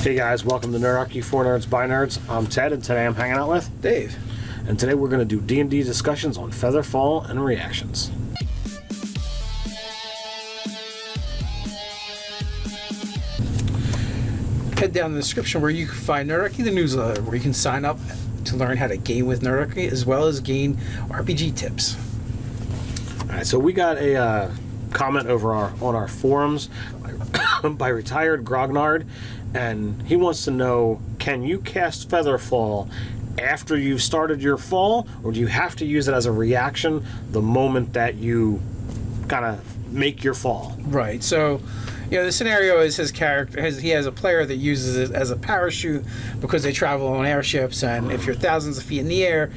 Hey guys, welcome to Nerdarchy for Nerds by Nerds. I'm Ted, and today I'm hanging out with Dave. And today we're going to do D&D discussions on Featherfall and reactions. Head down in the description where you can find Nerdarchy, the newsletter, where you can sign up to learn how to game with Nerdarchy as well as gain RPG tips. Alright, so we got a comment over on our forums by retired Grognard, and he wants to know, can you cast Featherfall after you've started your fall, or do you have to use it as a reaction the moment that you kind of make your fall? Right, so the scenario is his character, he has a player that uses it as a parachute because they travel on airships, and if you're thousands of feet in the air,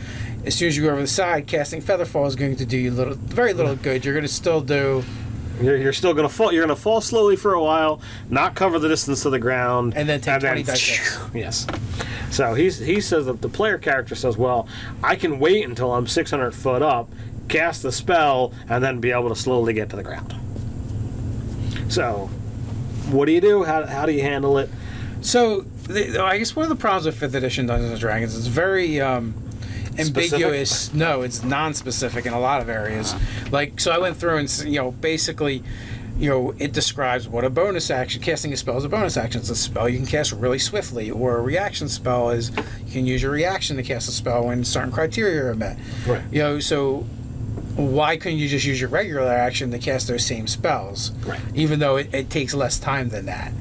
as soon as you go over the side, casting Featherfall is going to do you very little good. You're going to still do... You're still going to fall. You're going to fall slowly for a while, not cover the distance to the ground, and then take 20 dice hits. Yes. So he says that the player character says, "Well, I can wait until I'm 600 foot up, cast the spell, and then be able to slowly get to the ground." So, what do you do? How do you handle it? So, I guess one of the problems with 5th edition Dungeons and Dragons is very ambiguous. Specific? No, it's non-specific in a lot of areas. So I went through and basically, it describes what a bonus action. Casting a spell is a bonus action. It's a spell you can cast really swiftly, or a reaction spell is you can use your reaction to cast a spell when certain criteria are met. Right. So why couldn't you just use your regular action to cast those same spells? Right. Even though it takes less time than that.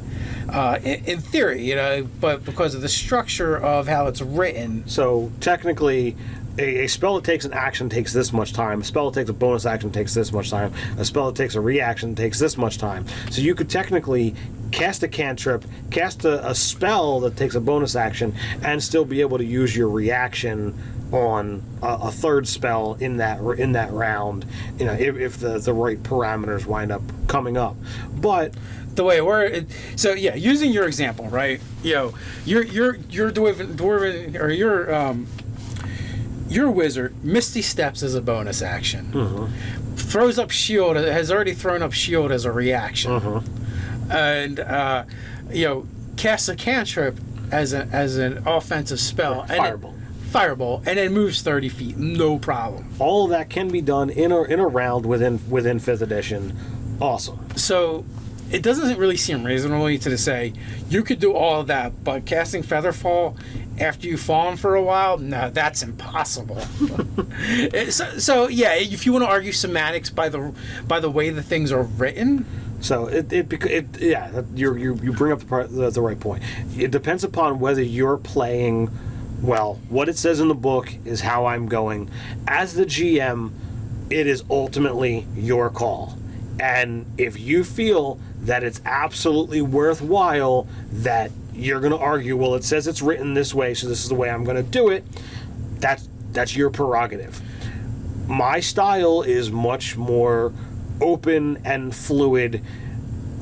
In theory, but because of the structure of how it's written. So technically, a spell that takes an action takes this much time. A spell that takes a bonus action takes this much time. A spell that takes a reaction takes this much time. So you could technically cast a cantrip, cast a spell that takes a bonus action, and still be able to use your reaction on a third spell in that round. If the right parameters wind up coming up, but. The way it works, using your example, right? Your dwarven or your wizard, Misty Steps is a bonus action. Mm-hmm. Throws up shield, has already thrown up shield as a reaction, and casts a cantrip as an offensive spell. Fireball, and then moves 30 feet, no problem. All of that can be done in a round within 5th edition. Awesome. So. It doesn't really seem reasonable to say you could do all of that, but casting Featherfall after you've fallen for a while, no, that's impossible. so if you want to argue semantics by the way the things are written. So you bring up the right point. It depends upon whether you're playing. Well, what it says in the book is how I'm going. As the GM, it is ultimately your call. And if you feel that it's absolutely worthwhile, that you're going to argue, well, it says it's written this way, so this is the way I'm going to do it, that's your prerogative. My style is much more open and fluid.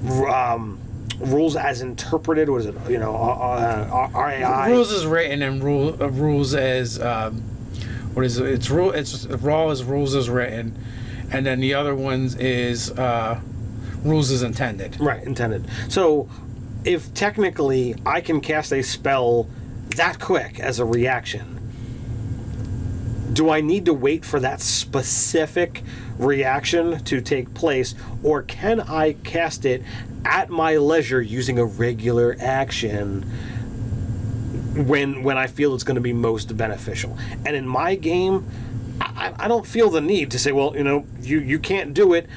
Rules as interpreted, what is it? RAI. Rules as written and rules as what is it? It's raw as rules as written. And then the other ones is rules as intended. Right, intended. So, if technically I can cast a spell that quick as a reaction, do I need to wait for that specific reaction to take place, or can I cast it at my leisure using a regular action when I feel it's going to be most beneficial? And in my game, I don't feel the need to say, well, you can't do it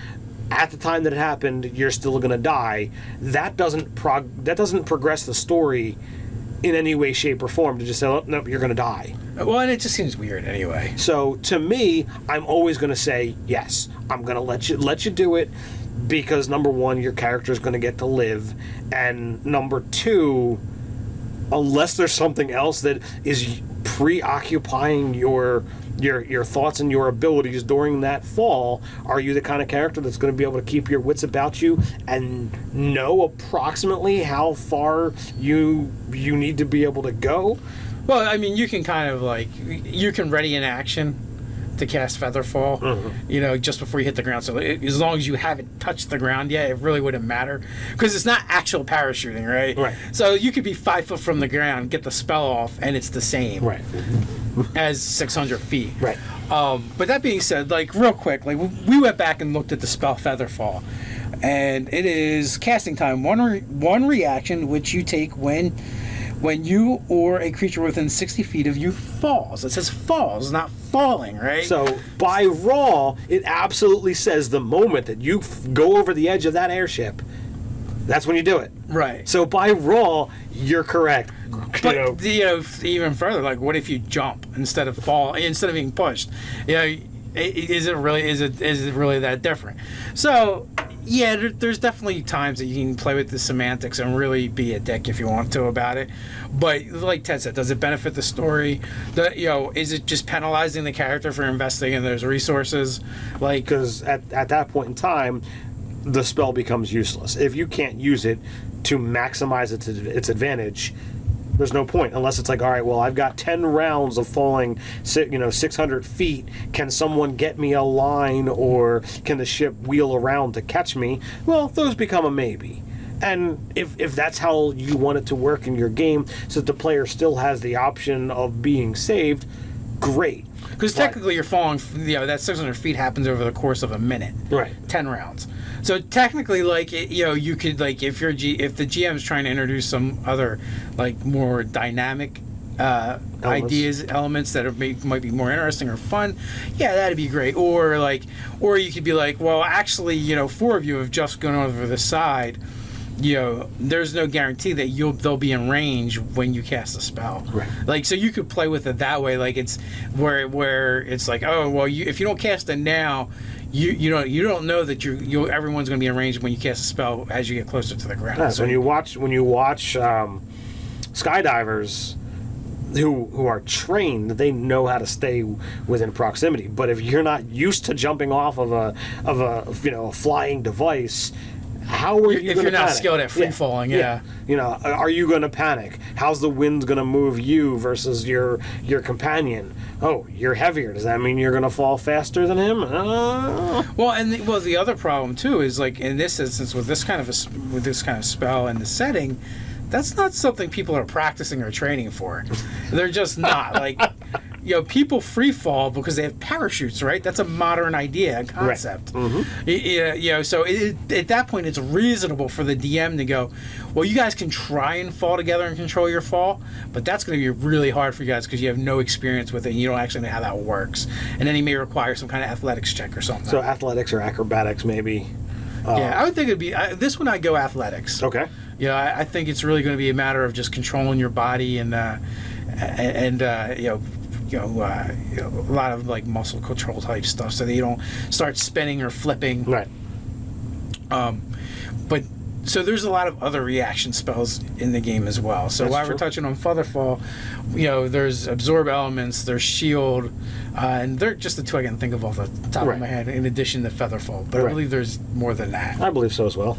at the time that it happened. You're still going to die. That doesn't progress the story in any way, shape, or form to just say, oh, nope, you're going to die. Well, and it just seems weird anyway. So to me, I'm always going to say yes. I'm going to let you do it because number one, your character is going to get to live, and number two, unless there's something else that is preoccupying your thoughts and your abilities during that fall, are you the kind of character that's going to be able to keep your wits about you and know approximately how far you need to be able to go? Well, I mean, you can kind of you can ready an action to cast Featherfall, just before you hit the ground. So as long as you haven't touched the ground yet, it really wouldn't matter because it's not actual parachuting, right? Right. So you could be 5 foot from the ground, get the spell off, and it's the same as 600 feet. Right. But that being said, like real quick, like we went back and looked at the spell Featherfall, and it is casting time. One reaction which you take when you or a creature within 60 feet of you falls. It says falls, not falling, right? So by raw, it absolutely says the moment that you go over the edge of that airship, that's when you do it. Right. So by raw, you're correct. But even further, like what if you jump instead of being pushed? Is it really that different? So yeah, there's definitely times that you can play with the semantics and really be a dick if you want to about it. But like Ted said, does it benefit the story? Is it just penalizing the character for investing in those resources? Like, because at that point in time, the spell becomes useless. If you can't use it to maximize its advantage, there's no point, unless it's like, all right, well, I've got 10 rounds of falling 600 feet. Can someone get me a line, or can the ship wheel around to catch me? Well, those become a maybe. And if that's how you want it to work in your game, so that the player still has the option of being saved, great. Because technically you're falling, that 600 feet happens over the course of a minute. Right. 10 rounds. So technically, like, you could, like, if the GM's trying to introduce some other, like, more dynamic elements that might be more interesting or fun, yeah, that'd be great. Or you could be like, well, actually, 4 of you have just gone over the side. There's no guarantee that they'll be in range when you cast a spell. Right. Like, so you could play with it that way. Like, it's where it's like, oh, well, if you don't cast it now, you don't know that everyone's going to be in range when you cast a spell as you get closer to the ground. Yeah, so when you watch skydivers who are trained, they know how to stay within proximity. But if you're not used to jumping off of a flying device, how are you? If you're not panic? skilled at free falling, yeah. Are you going to panic? How's the wind going to move you versus your companion? Oh, you're heavier. Does that mean you're going to fall faster than him? Well, the other problem too is, like, in this instance with this kind of spell and the setting, that's not something people are practicing or training for. They're just not. Like, people free fall because they have parachutes, right? That's a modern idea and concept. Right. Mm-hmm. So at that point, it's reasonable for the DM to go, well, you guys can try and fall together and control your fall, but that's going to be really hard for you guys because you have no experience with it and you don't actually know how that works. And then he may require some kind of athletics check or something. So athletics or acrobatics, maybe. Yeah, I would think it'd be this one. I'd go athletics. Okay. I think it's really going to be a matter of just controlling your body and a lot of, like, muscle control type stuff, so that you don't start spinning or flipping. Right. But so there's a lot of other reaction spells in the game as well. So while we're touching on Featherfall, there's absorb elements, there's shield, and they're just the 2 I can think of off the top of my head. In addition to Featherfall, but I believe there's more than that. I believe so as well.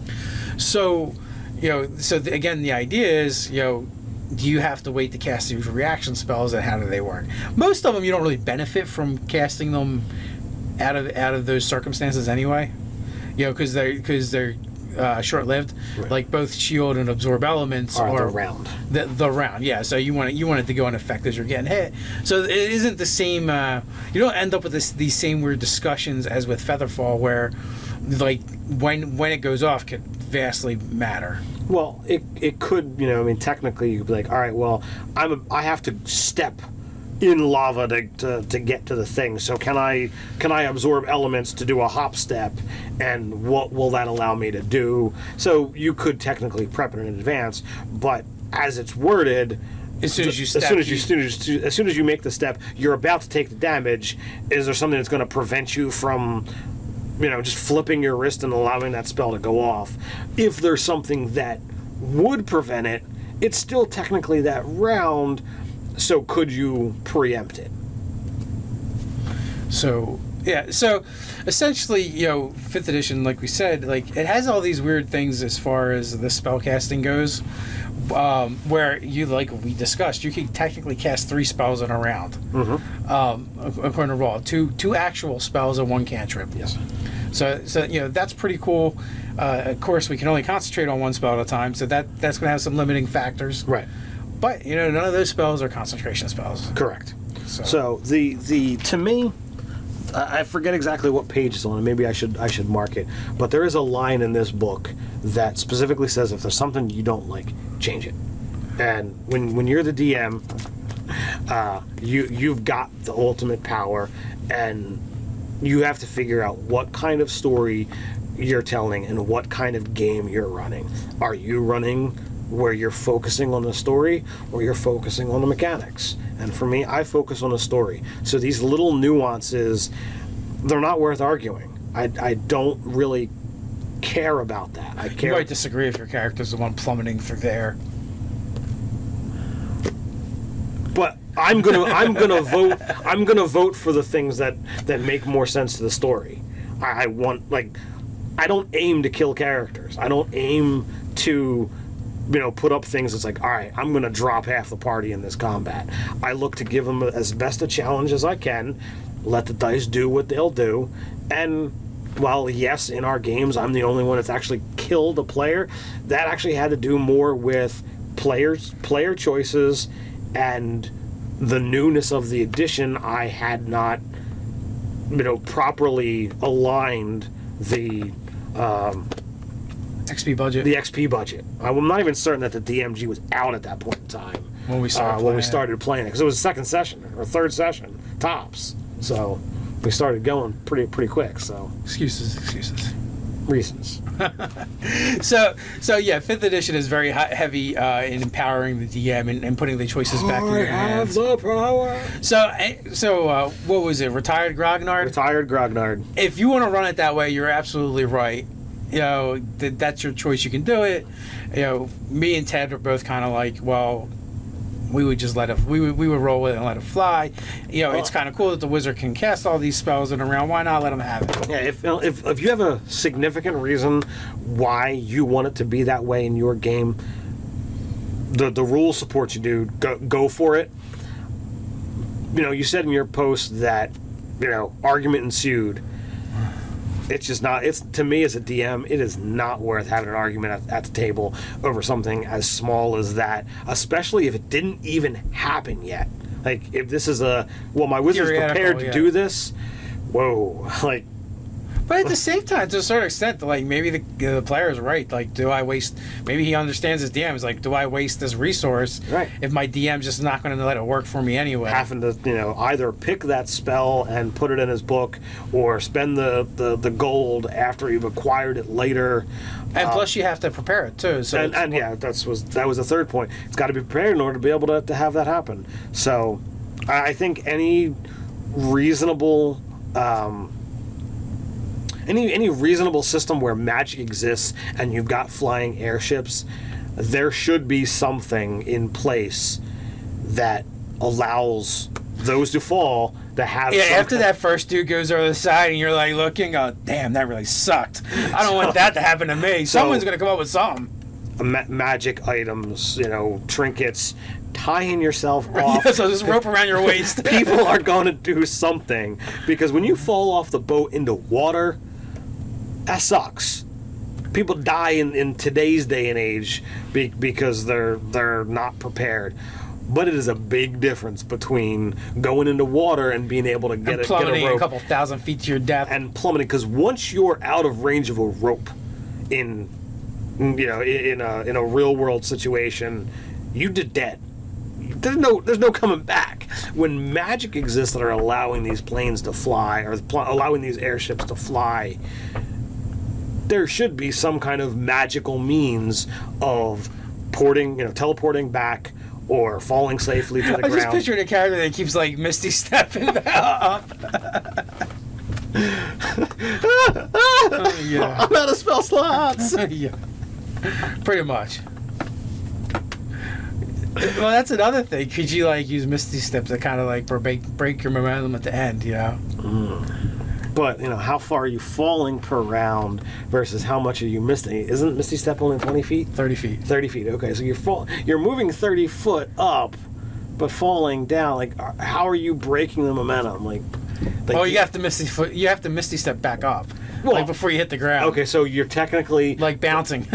So, again, the idea is, do you have to wait to cast these reaction spells, and how do they work? Most of them you don't really benefit from casting them out of those circumstances anyway. Because they're short-lived. Right. Like both shield and absorb elements are the round. The round, yeah. So you want it to go in effect as you're getting hit. So it isn't the same. You don't end up with these same weird discussions as with Featherfall, where, like, when it goes off could vastly matter. Well, it could, technically you could be like, all right, well, I have to step in lava to get to the thing. So can I absorb elements to do a hop step, and what will that allow me to do? So you could technically prep it in advance, but as it's worded, as soon as you make the step, you're about to take the damage. Is there something that's going to prevent you from just flipping your wrist and allowing that spell to go off? If there's something that would prevent it, it's still technically that round, so could you preempt it? So Yeah, so essentially, you know, 5th edition, like we said, like it has all these weird things as far as the spellcasting goes, where you, like we discussed, you can technically cast 3 spells in a round, according to Raw. Two actual spells and 1 cantrip. Yes. So you know, that's pretty cool. Of course, we can only concentrate on 1 spell at a time, so that's going to have some limiting factors. Right. But you know, none of those spells are concentration spells. Correct. So the to me, I forget exactly what page it's on. Maybe I should mark it. But there is a line in this book that specifically says if there's something you don't like, change it. And when you're the DM, you've got the ultimate power, and you have to figure out what kind of story you're telling and what kind of game you're running. Are you running where you're focusing on the story, or you're focusing on the mechanics? And for me, I focus on the story. So these little nuances, they're not worth arguing. I don't really care about that. I care. You might disagree if your character's the one plummeting through there. But I'm gonna vote for the things that make more sense to the story. I want, like, I don't aim to kill characters. I don't aim to, you know, put up things that's like, all right, I'm going to drop half the party in this combat. I look to give them as best a challenge as I can, let the dice do what they'll do, and while, yes, in our games, I'm the only one that's actually killed a player, that actually had to do more with player choices and the newness of the edition. I had not, you know, properly aligned the XP budget. The XP budget. I'm not even certain that the DMG was out at that point in time when we started playing it, because it was second session or third session tops. So we started going pretty quick. So excuses. Reasons. So yeah, 5th edition is very heavy in empowering the DM and putting the choices back in your hands. I have the power. So what was it? Retired Grognard? Retired Grognard. If you want to run it that way, you're absolutely right. You know, that's your choice. You can do it. You know, me and Ted were both kind of like, well, we would just let it. We would roll with it and let it fly. You know, it's kind of cool that the wizard can cast all these spells in a round. Why not let him have it? Yeah, if you have a significant reason why you want it to be that way in your game, the rules support you, dude. Go for it. You know, you said in your post that, you know, argument ensued. It's just not. It's, to me as a DM, it is not worth having an argument at the table over something as small as that, especially if it didn't even happen yet. Like, if this is my wizard's prepared to do this. Whoa, like. But at the same time, to a certain extent, like, maybe the player is right. Like, do I waste? Maybe he understands his DM. It's like, do I waste this resource if my DM's just not going to let it work for me anyway? Having to, you know, either pick that spell and put it in his book, or spend the gold after you've acquired it later. And plus, you have to prepare it too. So that was the third point. It's got to be prepared in order to be able to have that happen. So, I think any reasonable. Any reasonable system where magic exists and you've got flying airships, there should be something in place that allows those to fall to have. Yeah, after that first dude goes over the side and you're like looking, oh damn, that really sucked. I don't want that to happen to me. Someone's gonna come up with something. Magic items, you know, trinkets, tying yourself off. Yeah, so just rope around your waist. People are going to do something, because when you fall off the boat into water, that sucks. People die in today's day and age because they're not prepared. But it is a big difference between going into water and being able to get a rope, a couple thousand feet to your death, and plummeting. Because once you're out of range of a rope, in a real world situation, you did dead. There's no coming back. When magic exists that are allowing these planes to fly, or allowing these airships to fly, there should be some kind of magical means of teleporting back or falling safely to the ground. I just pictured a character that keeps like misty stepping up. Yeah. I'm out of spell slots. Yeah, pretty much. Well, that's another thing. Could you like use Misty Step to kind of like break your momentum at the end? You know. But, how far are you falling per round versus how much are you missing? Isn't Misty Step only 20 feet? 30 feet. 30 feet, okay. So you're moving 30 foot up, but falling down. Like, how are you breaking the momentum? Like you have to misty step back up, Well, like before you hit the ground. Okay, so you're technically... Like bouncing.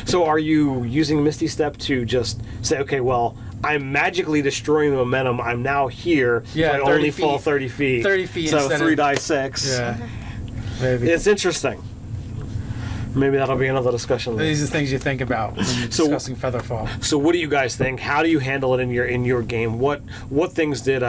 So are you using Misty Step to just say, okay, well, I'm magically destroying the momentum. I'm now here. Yeah, so I 30 only feet. fall 30 feet. 30 feet So instead 3 of- die 6. Yeah. Maybe. It's interesting. Maybe that'll be another discussion. These are things you think about when you're discussing Featherfall. So what do you guys think? How do you handle it in your game? What things did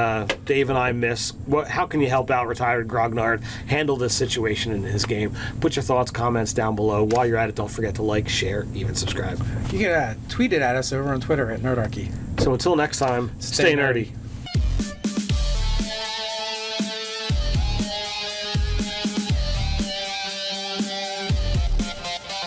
Dave and I miss? How can you help out retired Grognard handle this situation in his game? Put your thoughts, comments down below. While you're at it, don't forget to like, share, even subscribe. You can tweet it at us over on Twitter at Nerdarchy. So until next time, stay nerdy.